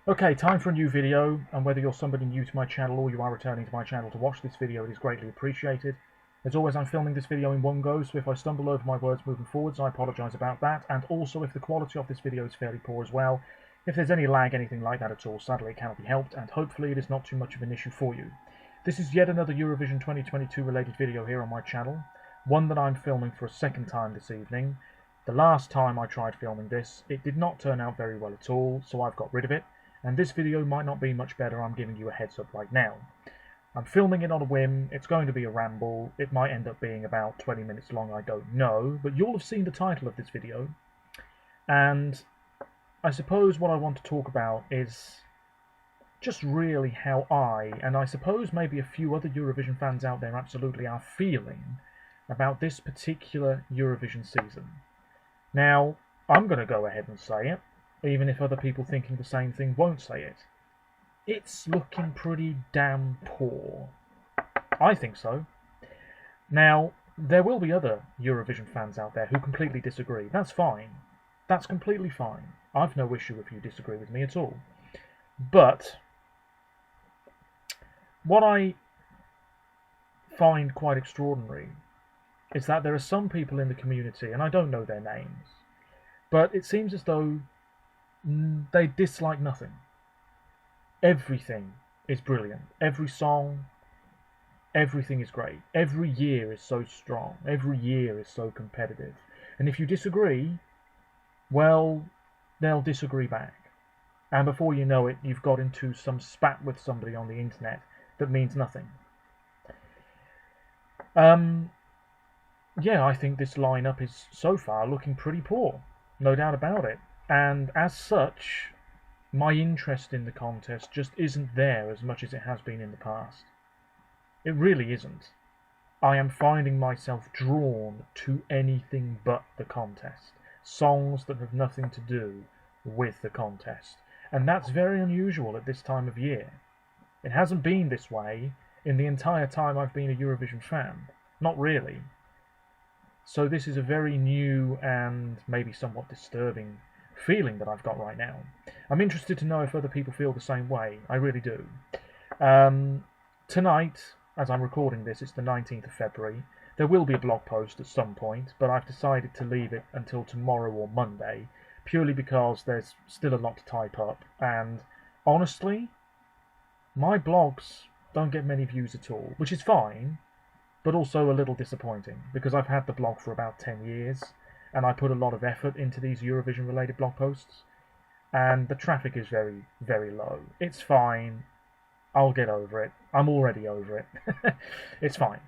Okay, time for a new video, and whether you're somebody new to my channel or you are returning to my channel to watch this video, it is greatly appreciated. As always, I'm filming this video in one go, so if I stumble over my words moving forwards, I apologise about that, and also if the quality of this video is fairly poor as well. If there's any lag, anything like that at all, sadly it cannot be helped, and hopefully it is not too much of an issue for you. This is yet another Eurovision 2022 related video here on my channel, one that I'm filming for a second time this evening. The last time I tried filming this, it did not turn out very well at all, so I've got rid of it. And this video might not be much better, I'm giving you a heads up right now. I'm filming it on a whim, it's going to be a ramble, it might end up being about 20 minutes long, I don't know, but you'll have seen the title of this video, and I suppose what I want to talk about is just really how I, and I suppose maybe a few other Eurovision fans out there absolutely are feeling about this particular Eurovision season. Now, I'm going to go ahead and say it, even if other people thinking the same thing won't say it. It's looking pretty damn poor. I think so. Now, there will be other Eurovision fans out there who completely disagree. That's fine. That's completely fine. I've no issue if you disagree with me at all. But what I find quite extraordinary is that there are some people in the community, and I don't know their names, but it seems as though they dislike nothing. Everything is brilliant. Every song, everything is great. Every year is so strong. Every year is so competitive. And if you disagree, well, they'll disagree back. And before you know it, you've got into some spat with somebody on the internet that means nothing. Yeah, I think this lineup is so far looking pretty poor. No doubt about it. And as such, my interest in the contest just isn't there as much as it has been in the past. It really isn't. I am finding myself drawn to anything but the contest. Songs that have nothing to do with the contest. And that's very unusual at this time of year. It hasn't been this way in the entire time I've been a Eurovision fan. Not really. So this is a very new and maybe somewhat disturbing feeling that I've got right now. I'm interested to know if other people feel the same way. I really do. Tonight, as I'm recording this, it's the 19th of February. There will be a blog post at some point, but I've decided to leave it until tomorrow or Monday, purely because there's still a lot to type up, and honestly, my blogs don't get many views at all, which is fine, but also a little disappointing, because I've had the blog for about 10 years, and I put a lot of effort into these Eurovision related blog posts, and the traffic is very, very low. It's fine. I'll get over it. I'm already over it. It's fine.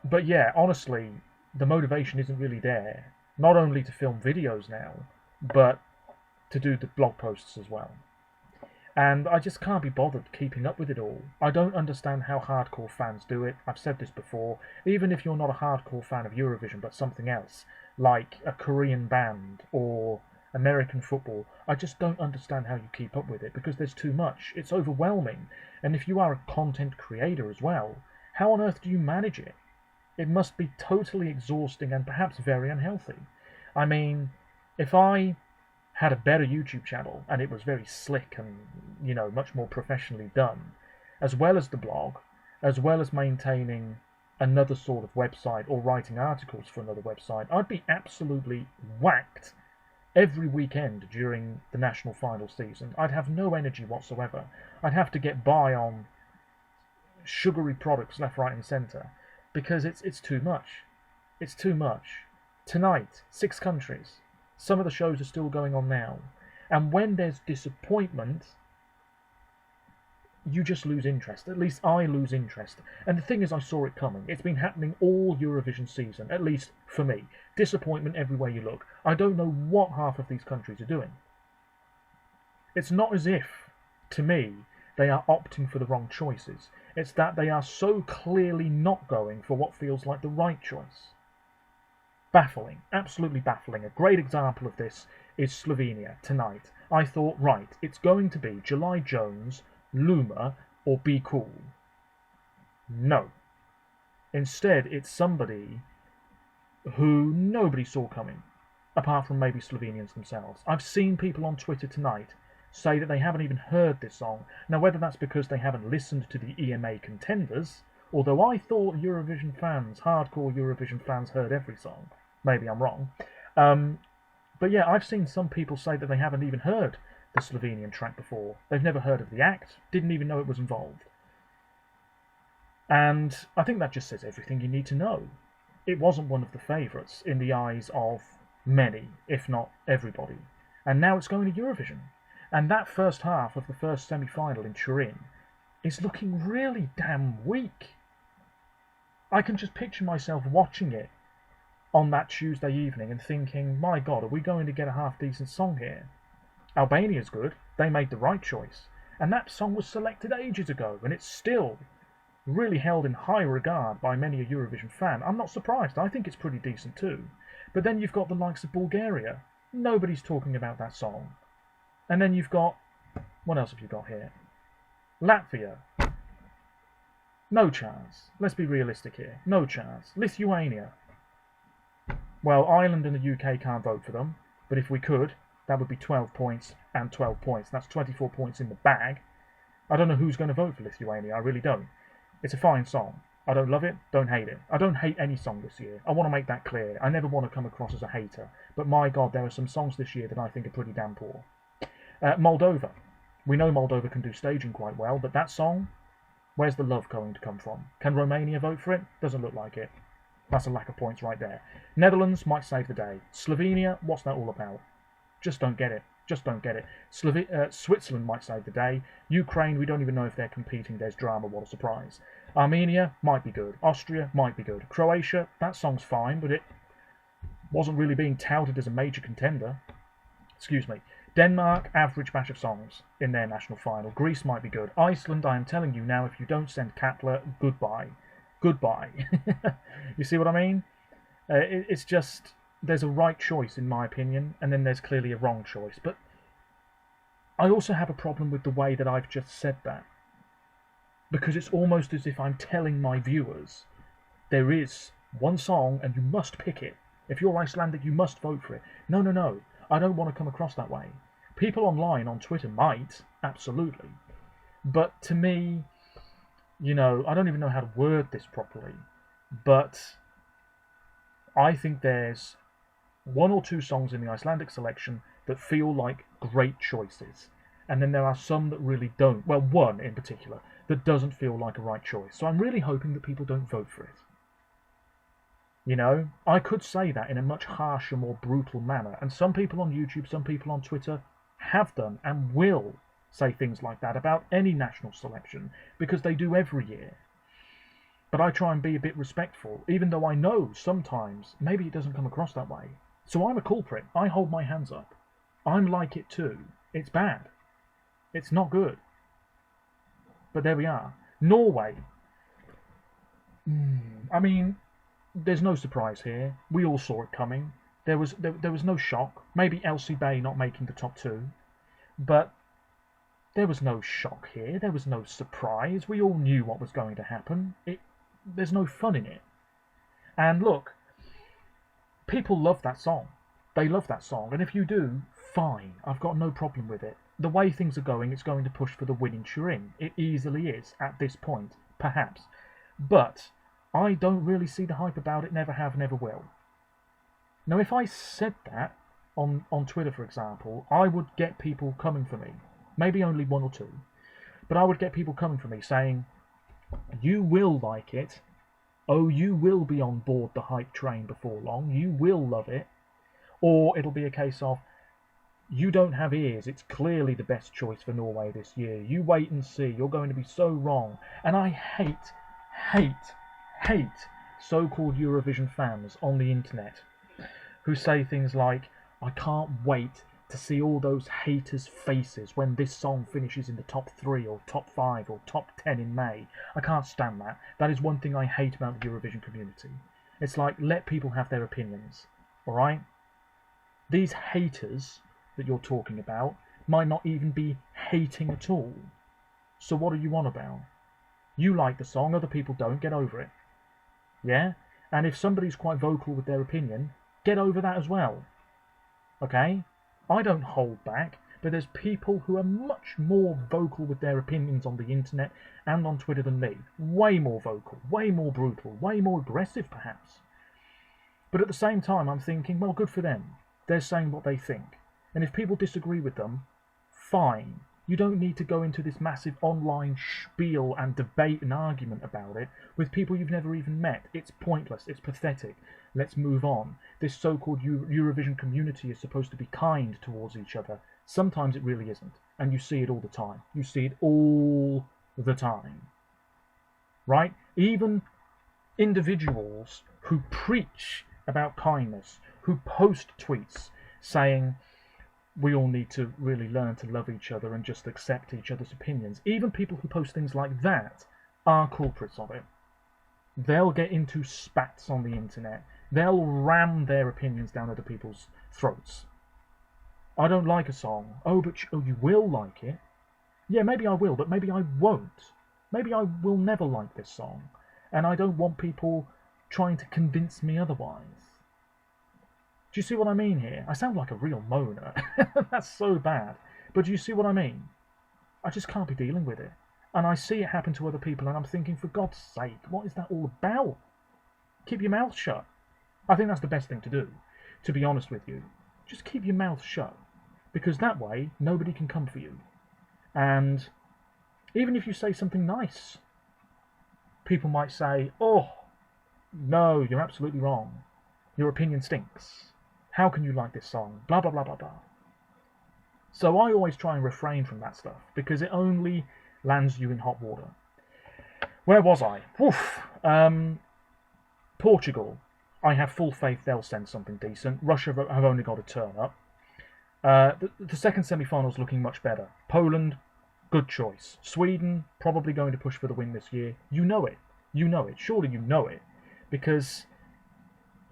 But yeah, honestly, the motivation isn't really there. Not only to film videos now, but to do the blog posts as well. And I just can't be bothered keeping up with it all. I don't understand how hardcore fans do it. I've said this before. Even if you're not a hardcore fan of Eurovision, but something else, like a Korean band or American football, I just don't understand how you keep up with it, because there's too much. It's overwhelming. And if you are a content creator as well, how on earth do you manage it? It must be totally exhausting and perhaps very unhealthy. I mean, if I had a better YouTube channel and it was very slick and, you know, much more professionally done, as well as the blog, as well as maintaining another sort of website or writing articles for another website, I'd be absolutely whacked every weekend during the national final season. I'd have no energy whatsoever. I'd have to get by on sugary products left, right and centre, because it's too much. It's too much. Tonight, 6 countries. Some of the shows are still going on now. And when there's disappointment, you just lose interest. At least I lose interest. And the thing is, I saw it coming. It's been happening all Eurovision season, at least for me. Disappointment everywhere you look. I don't know what half of these countries are doing. It's not as if, to me, they are opting for the wrong choices. It's that they are so clearly not going for what feels like the right choice. Baffling, absolutely baffling. A great example of this is Slovenia tonight. I thought, right, it's going to be July Jones, Luma, or Be Cool. No. Instead, it's somebody who nobody saw coming, apart from maybe Slovenians themselves. I've seen people on Twitter tonight say that they haven't even heard this song. Now, whether that's because they haven't listened to the EMA contenders, although I thought Eurovision fans, hardcore Eurovision fans, heard every song. Maybe I'm wrong. But yeah, I've seen some people say that they haven't even heard the Slovenian track before. They've never heard of the act, didn't even know it was involved. And I think that just says everything you need to know. It wasn't one of the favourites in the eyes of many, if not everybody. And now it's going to Eurovision. And that first half of the first semi-final in Turin is looking really damn weak. I can just picture myself watching it on that Tuesday evening and thinking, my God, are we going to get a half-decent song here? Albania's good. They made the right choice. And that song was selected ages ago, and it's still really held in high regard by many a Eurovision fan. I'm not surprised. I think it's pretty decent too. But then you've got the likes of Bulgaria. Nobody's talking about that song. And then you've got... what else have you got here? Latvia. No chance. Let's be realistic here. No chance. Lithuania. Well, Ireland and the UK can't vote for them, but if we could, that would be 12 points and 12 points. That's 24 points in the bag. I don't know who's going to vote for Lithuania. I really don't. It's a fine song. I don't love it, don't hate it. I don't hate any song this year. I want to make that clear. I never want to come across as a hater. But my God, there are some songs this year that I think are pretty damn poor. Moldova. We know Moldova can do staging quite well, but that song, where's the love going to come from? Can Romania vote for it? Doesn't look like it. That's a lack of points right there. Netherlands might save the day. Slovenia, what's that all about? Just don't get it. Just don't get it. Switzerland might save the day. Ukraine, we don't even know if they're competing. There's drama, what a surprise. Armenia might be good. Austria might be good. Croatia, that song's fine, but it wasn't really being touted as a major contender. Excuse me. Denmark, average batch of songs in their national final. Greece might be good. Iceland, I am telling you now, if you don't send Katla, goodbye. Goodbye. You see what I mean? It's just... there's a right choice, in my opinion, and then there's clearly a wrong choice. But I also have a problem with the way that I've just said that. Because it's almost as if I'm telling my viewers, there is one song and you must pick it. If you're Icelandic, you must vote for it. No, no, no. I don't want to come across that way. People online, on Twitter, might, absolutely. But to me, you know, I don't even know how to word this properly. But I think there's one or two songs in the Icelandic selection that feel like great choices. And then there are some that really don't. Well, one in particular that doesn't feel like a right choice. So I'm really hoping that people don't vote for it. You know, I could say that in a much harsher, more brutal manner. And some people on YouTube, some people on Twitter have done and will say things like that about any national selection because they do every year. But I try and be a bit respectful, even though I know sometimes maybe it doesn't come across that way. So I'm a culprit. I hold my hands up. I'm like it too. It's bad. It's not good. But there we are. Norway. I mean, there's no surprise here. We all saw it coming. There was no shock. Maybe Elsie Bay not making the top two. But there was no shock here. There was no surprise. We all knew what was going to happen. There's no fun in it. And look, people love that song. They love that song. And if you do, fine. I've got no problem with it. The way things are going, it's going to push for the win in Turin. It easily is at this point, perhaps. But I don't really see the hype about it, never have, never will. Now, if I said that on Twitter, for example, I would get people coming for me. Maybe only one or two. But I would get people coming for me saying, you will like it. Oh, you will be on board the hype train before long. You will love it. Or it'll be a case of, you don't have ears. It's clearly the best choice for Norway this year. You wait and see. You're going to be so wrong. And I hate so-called Eurovision fans on the internet who say things like, I can't wait to see all those haters' faces when this song finishes in the top 3 or top 5 or top 10 in May. I can't stand that. That is one thing I hate about the Eurovision community. It's like, let people have their opinions, alright? These haters that you're talking about might not even be hating at all. So what are you on about? You like the song, other people don't, get over it. Yeah? And if somebody's quite vocal with their opinion, get over that as well. Okay? I don't hold back. but there's people who are much more vocal with their opinions on the internet and on Twitter than me. Way more vocal, way more brutal, way more aggressive perhaps. But at the same time, I'm thinking, well, good for them. They're saying what they think. And if people disagree with them, fine. You don't need to go into this massive online spiel and debate and argument about it with people you've never even met. It's pointless. It's pathetic. Let's move on. This so-called Eurovision community is supposed to be kind towards each other. Sometimes it really isn't. And you see it all the time. You see it all the time. Right? Even individuals who preach about kindness, who post tweets saying we all need to really learn to love each other and just accept each other's opinions. Even people who post things like that are culprits of it. They'll get into spats on the internet. They'll ram their opinions down other people's throats. I don't like a song. Oh, but you will like it. Yeah, maybe I will, but maybe I won't. Maybe I will never like this song. And I don't want people trying to convince me otherwise. Do you see what I mean here? I sound like a real moaner. That's so bad. But do you see what I mean? I just can't be dealing with it. And I see it happen to other people and I'm thinking, for God's sake, what is that all about? Keep your mouth shut. I think that's the best thing to do, to be honest with you. Just keep your mouth shut. Because that way, nobody can come for you. And even if you say something nice, people might say, oh, no, you're absolutely wrong. Your opinion stinks. How can you like this song? Blah, blah, blah, blah, blah. So I always try and refrain from that stuff, because it only lands you in hot water. Where was I? Portugal. I have full faith they'll send something decent. Russia have only got to turn up. The second semi-final is looking much better. Poland, good choice. Sweden, probably going to push for the win this year. You know it. You know it. Surely you know it. Because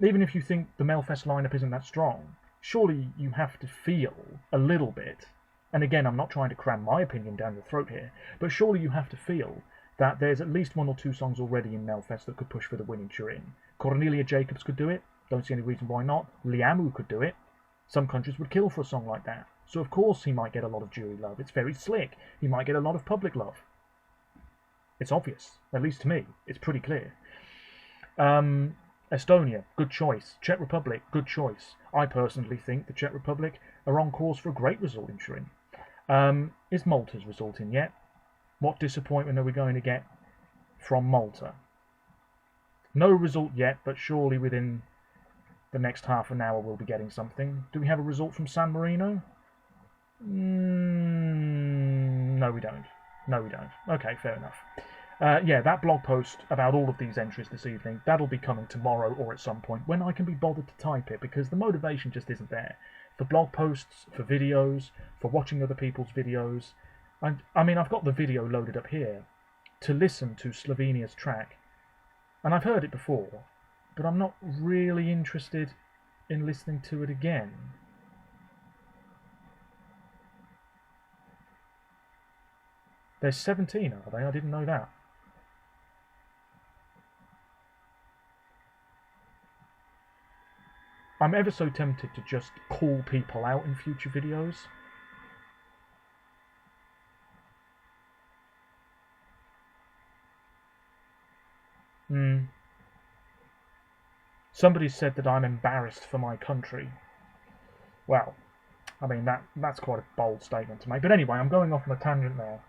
even if you think the Melfest lineup isn't that strong, surely you have to feel a little bit, and again, I'm not trying to cram my opinion down your throat here, but surely you have to feel that there's at least one or two songs already in Melfest that could push for the win in Turin. Cornelia Jacobs could do it. Don't see any reason why not. Liamu could do it. Some countries would kill for a song like that. So of course he might get a lot of jury love. It's very slick. He might get a lot of public love. It's obvious. At least to me. It's pretty clear. Estonia, good choice. Czech Republic, good choice. I personally think the Czech Republic are on course for a great result in Turin. Is Malta's result in yet? What disappointment are we going to get from Malta? No result yet, but surely within the next half an hour we'll be getting something. Do we have a result from San Marino? No, we don't. No, we don't. Okay, fair enough. Yeah, that blog post about all of these entries this evening, that'll be coming tomorrow or at some point when I can be bothered to type it, because the motivation just isn't there. For blog posts, for videos, for watching other people's videos. I mean, I've got the video loaded up here to listen to Slovenia's track, and I've heard it before, but I'm not really interested in listening to it again. There's 17, are they? I didn't know that. I'm ever so tempted to just call people out in future videos. Somebody said that I'm embarrassed for my country. Well, I mean, that's quite a bold statement to make. But anyway, I'm going off on a tangent there.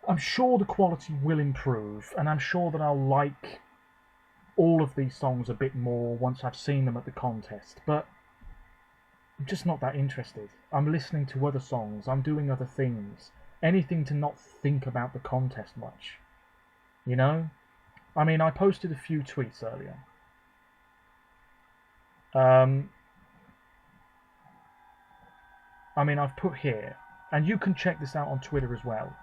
I'm sure the quality will improve, and I'm sure that I'll like all of these songs a bit more once I've seen them at the contest, but I'm just not that interested. I'm listening to other songs, I'm doing other things, anything to not think about the contest much. You know? I mean, I posted a few tweets earlier. I mean, I've put here, and you can check this out on Twitter as well.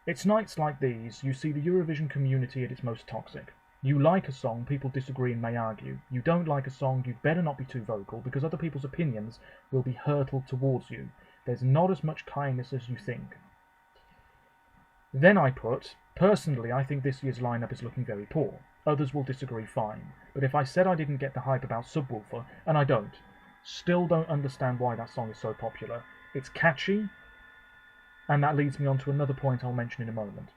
It's nights like these you see the Eurovision community at its most toxic. You like a song, people disagree and may argue. You don't like a song, you'd better not be too vocal, because other people's opinions will be hurtled towards you. There's not as much kindness as you think. Then I put, personally I think this year's lineup is looking very poor. Others will disagree fine. But if I said I didn't get the hype about Subwoofer, and I don't, still don't understand why that song is so popular. It's catchy, and that leads me on to another point I'll mention in a moment.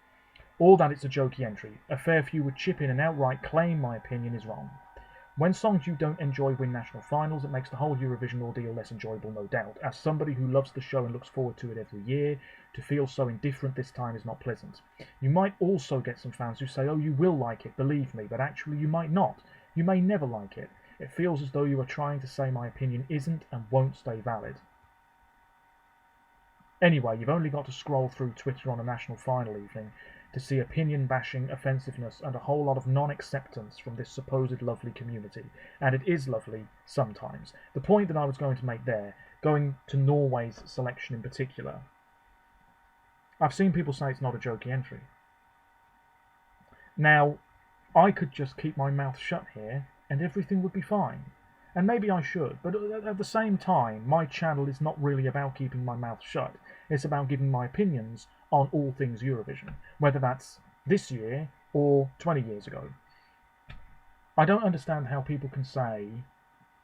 Or that it's a jokey entry. A fair few would chip in and outright claim my opinion is wrong. When songs you don't enjoy win national finals, it makes the whole Eurovision ordeal less enjoyable, no doubt. As somebody who loves the show and looks forward to it every year, to feel so indifferent this time is not pleasant. You might also get some fans who say, oh, you will like it, believe me, but actually you might not. You may never like it. It feels as though you are trying to say my opinion isn't and won't stay valid. Anyway, you've only got to scroll through Twitter on a national final evening to see opinion bashing, offensiveness, and a whole lot of non-acceptance from this supposed lovely community. And it is lovely sometimes. The point that I was going to make there, going to Norway's selection in particular, I've seen people say it's not a jokey entry. Now, I could just keep my mouth shut here and everything would be fine. And maybe I should, but at the same time, my channel is not really about keeping my mouth shut. It's about giving my opinions on all things Eurovision, whether that's this year or 20 years ago. I don't understand how people can say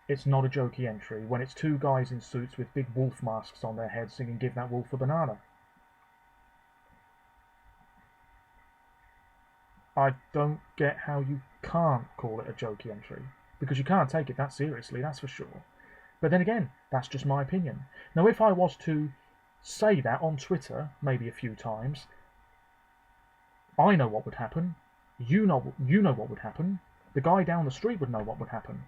it's not a jokey entry when it's two guys in suits with big wolf masks on their heads singing Give That Wolf a Banana. I don't get how you can't call it a jokey entry, because you can't take it that seriously, that's for sure. But then again, that's just my opinion. Now, if I was to say that on Twitter, maybe a few times, I know what would happen. You know what would happen. The guy down the street would know what would happen.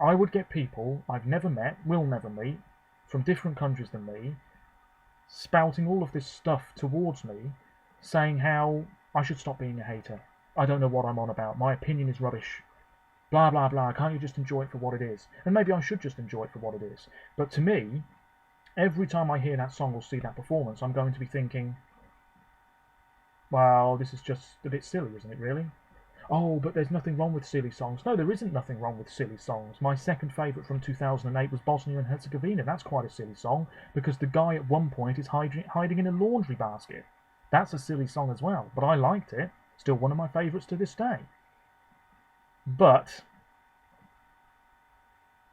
I would get people I've never met, will never meet, from different countries than me, spouting all of this stuff towards me, saying how I should stop being a hater. I don't know what I'm on about. My opinion is rubbish. Blah, blah, blah. Can't you just enjoy it for what it is? And maybe I should just enjoy it for what it is. But to me, every time I hear that song or see that performance, I'm going to be thinking, well, this is just a bit silly, isn't it, really? Oh, but there's nothing wrong with silly songs. No, there isn't nothing wrong with silly songs. My second favourite from 2008 was Bosnia and Herzegovina. That's quite a silly song, because the guy at one point is hiding in a laundry basket. That's a silly song as well, but I liked it. Still one of my favourites to this day. But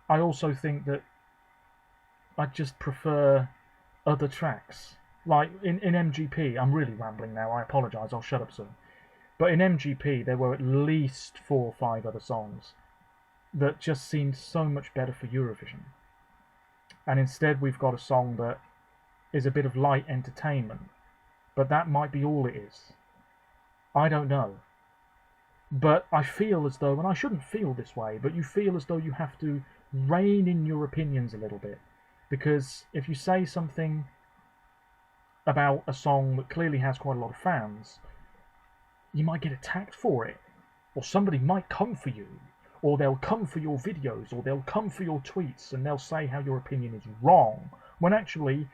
I also think that I just prefer other tracks. Like in MGP, I'm really rambling now, I apologise, I'll shut up soon. But in MGP, there were at least 4 or 5 other songs that just seemed so much better for Eurovision. And instead we've got a song that is a bit of light entertainment. But that might be all it is. I don't know. But I feel as though, and I shouldn't feel this way, but you feel as though you have to rein in your opinions a little bit. Because if you say something about a song that clearly has quite a lot of fans, you might get attacked for it. Or somebody might come for you. Or they'll come for your videos, or they'll come for your tweets, and they'll say how your opinion is wrong. When actually,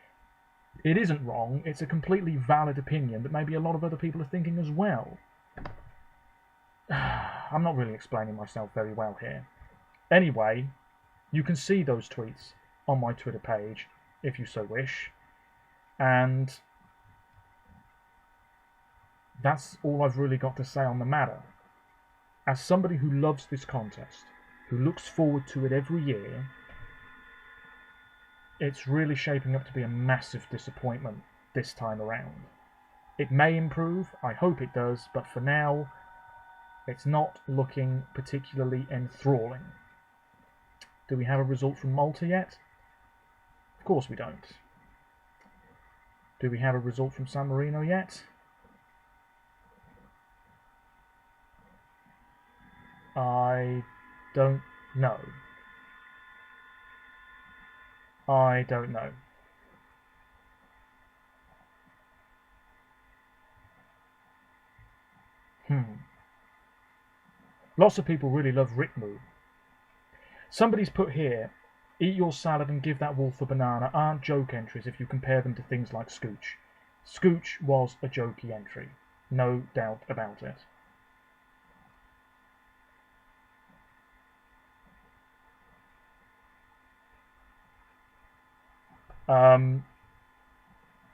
it isn't wrong, it's a completely valid opinion that maybe a lot of other people are thinking as well. I'm not really explaining myself very well here. Anyway, you can see those tweets on my Twitter page, if you so wish. And that's all I've really got to say on the matter. As somebody who loves this contest, who looks forward to it every year, it's really shaping up to be a massive disappointment this time around. It may improve, I hope it does, but for now, it's not looking particularly enthralling. Do we have a result from Malta yet? Of course we don't. Do we have a result from San Marino yet? I don't know. I don't know. Lots of people really love Ritmu. Somebody's put here, eat your salad and give that wolf a banana aren't joke entries if you compare them to things like Scooch. Scooch was a jokey entry. No doubt about it.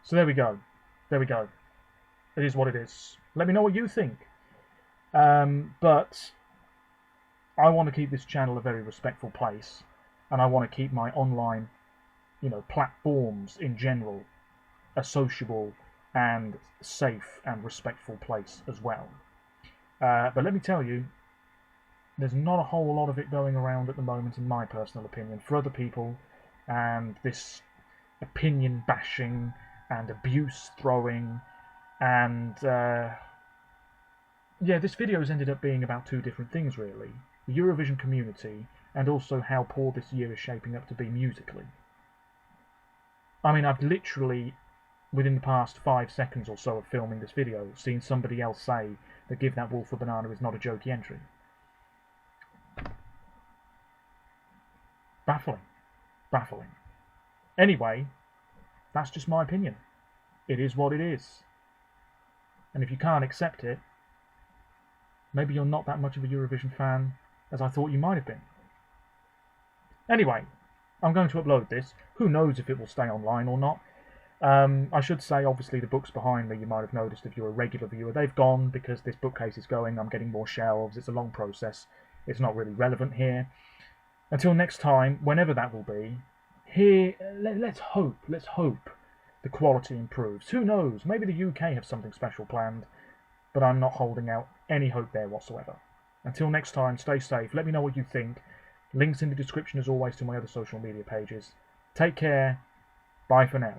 So there we go. There we go. It is what it is. Let me know what you think. But I want to keep this channel a very respectful place, and I want to keep my online platforms in general a sociable and safe and respectful place as well. But let me tell you, there's not a whole lot of it going around at the moment, in my personal opinion. For other people, and this opinion bashing and abuse throwing, and this video has ended up being about two different things, really. The Eurovision community, and also how poor this year is shaping up to be musically. I mean, I've literally, within the past 5 seconds or so of filming this video, seen somebody else say that Give That Wolf a Banana is not a jokey entry. Baffling. Baffling. Anyway, that's just my opinion. It is what it is. And if you can't accept it, maybe you're not that much of a Eurovision fan as I thought you might have been. Anyway, I'm going to upload this. Who knows if it will stay online or not. I should say, obviously, the books behind me, you might have noticed if you're a regular viewer, they've gone because this bookcase is going. I'm getting more shelves. It's a long process. It's not really relevant here. Until next time, whenever that will be, here, let's hope the quality improves. Who knows? Maybe the UK have something special planned, but I'm not holding out any hope there whatsoever. Until next time, stay safe. Let me know what you think. Links in the description as always to my other social media pages. Take care. Bye for now.